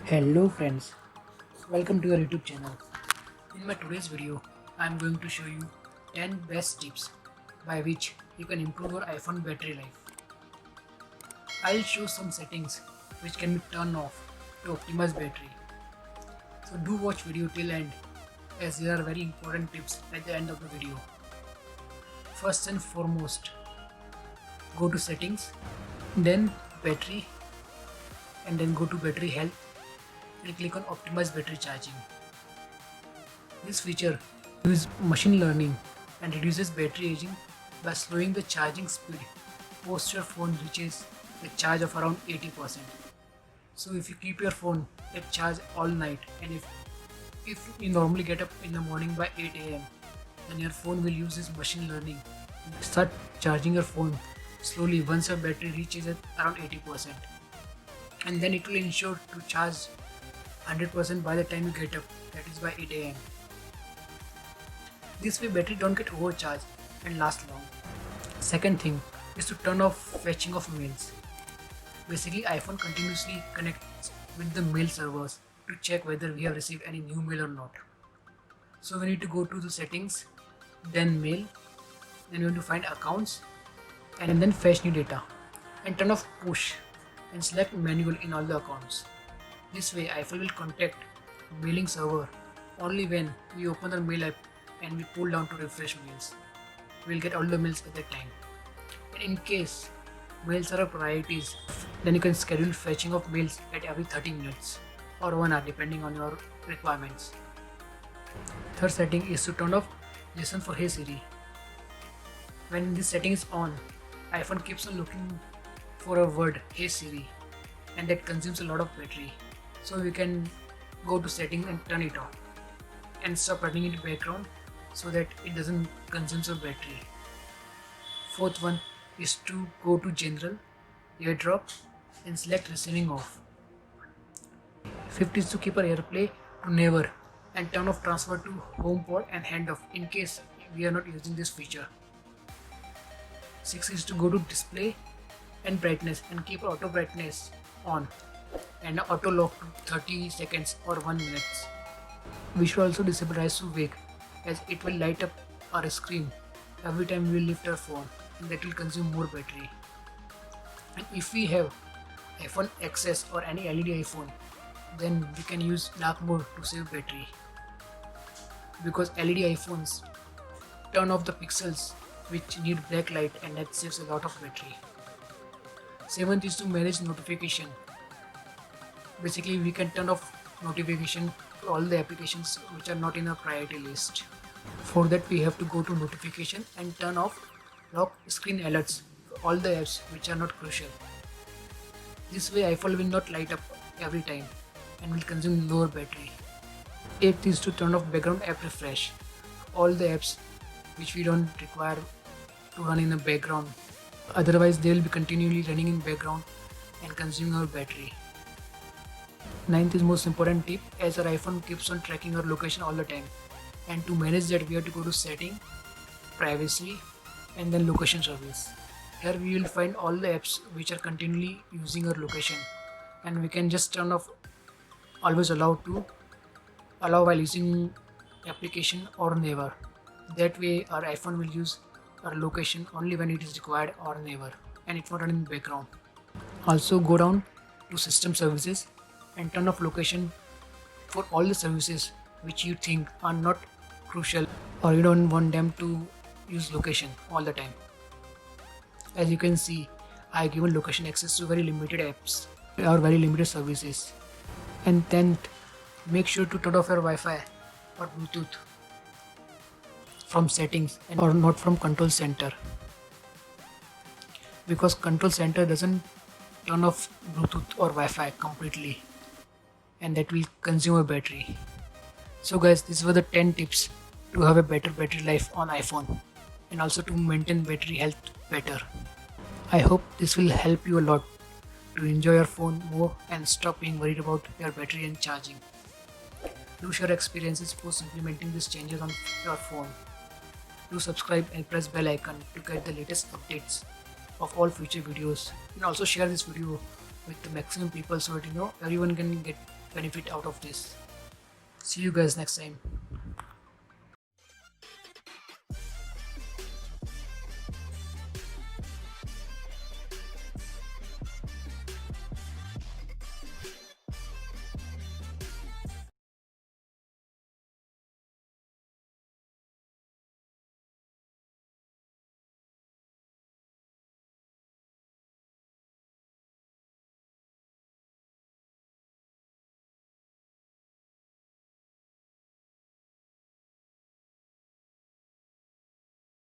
Hello friends, welcome to your YouTube channel. In my today's video, I am going to show you 10 best tips by which you can improve your iPhone battery life. I'll show some settings which can be turned off to optimize battery. So do watch video till end as there are very important tips at the end of the video. First and foremost, go to settings, then battery, and then go to battery health and click on optimize battery charging. This feature uses machine learning and reduces battery aging by slowing the charging speed post your phone reaches a charge of around 80%. So if you keep your phone at charge all night, and if you normally get up in the morning by 8 a.m., then your phone will use this machine learning and start charging your phone slowly once your battery reaches at around 80%, and then it will ensure to charge 100% by the time you get up, that is by 8 a.m. This way battery don't get overcharged and last long. Second thing is to turn off fetching of mails. Basically iPhone continuously connects with the mail servers to check whether we have received any new mail or not. So we need to go to the settings, then mail, then we want to find accounts and then fetch new data, and turn off push and select manual in all the accounts. This way iPhone will contact mailing server only when we open the mail app and we pull down to refresh mails. We will get all the mails at that time. And in case mails are priorities, then you can schedule fetching of mails at every 30 minutes or 1 hour depending on your requirements. Third setting is to turn off listen for Hey Siri. When this setting is on, iPhone keeps on looking for a word Hey Siri, and that consumes a lot of battery. So we can go to settings and turn it off and stop running in the background so that it doesn't consume your battery. Fourth one is to go to general, airdrop and select receiving off. Fifth is to keep our AirPlay to never and turn off transfer to HomePod and handoff in case we are not using this feature. Sixth is to go to display and brightness and keep auto brightness on and auto lock to 30 seconds or 1 minute. We should also disable rise to wake, as it will light up our screen every time we lift our phone, and that will consume more battery. And if we have iPhone XS or any LED iPhone, then we can use dark mode to save battery, because LED iPhones turn off the pixels which need black light, and that saves a lot of battery. Seventh is to manage notification. Basically we can turn off notification to all the applications which are not in a priority list. For that we have to go to notification and turn off lock screen alerts for all the apps which are not crucial. This way iPhone will not light up every time and will consume lower battery. Eighth is to turn off background app refresh. All the apps which we don't require to run in the background, otherwise they will be continually running in background and consuming our battery. Ninth is most important tip, as our iPhone keeps on tracking our location all the time, and to manage that we have to go to setting, privacy and then location service. Here we will find all the apps which are continually using our location, and we can just turn off always allow to allow while using application or never. That way our iPhone will use our location only when it is required or never, and it won't run in the background. Also go down to system services and turn off location for all the services which you think are not crucial, or you don't want them to use location all the time. As you can see, I have given location access to very limited apps or very limited services. And 10th, make sure to turn off your Wi-Fi or Bluetooth from settings and or not from control center, because control center doesn't turn off Bluetooth or Wi-Fi completely, and that will consume a battery. So guys, these were the 10 tips to have a better battery life on iPhone, and also to maintain battery health better. I hope this will help you a lot to enjoy your phone more and stop being worried about your battery and charging. Do share experiences post implementing these changes on your phone. Do subscribe and press bell icon to get the latest updates of all future videos, and also share this video with the maximum people so that everyone can get benefit out of this. See you guys next time.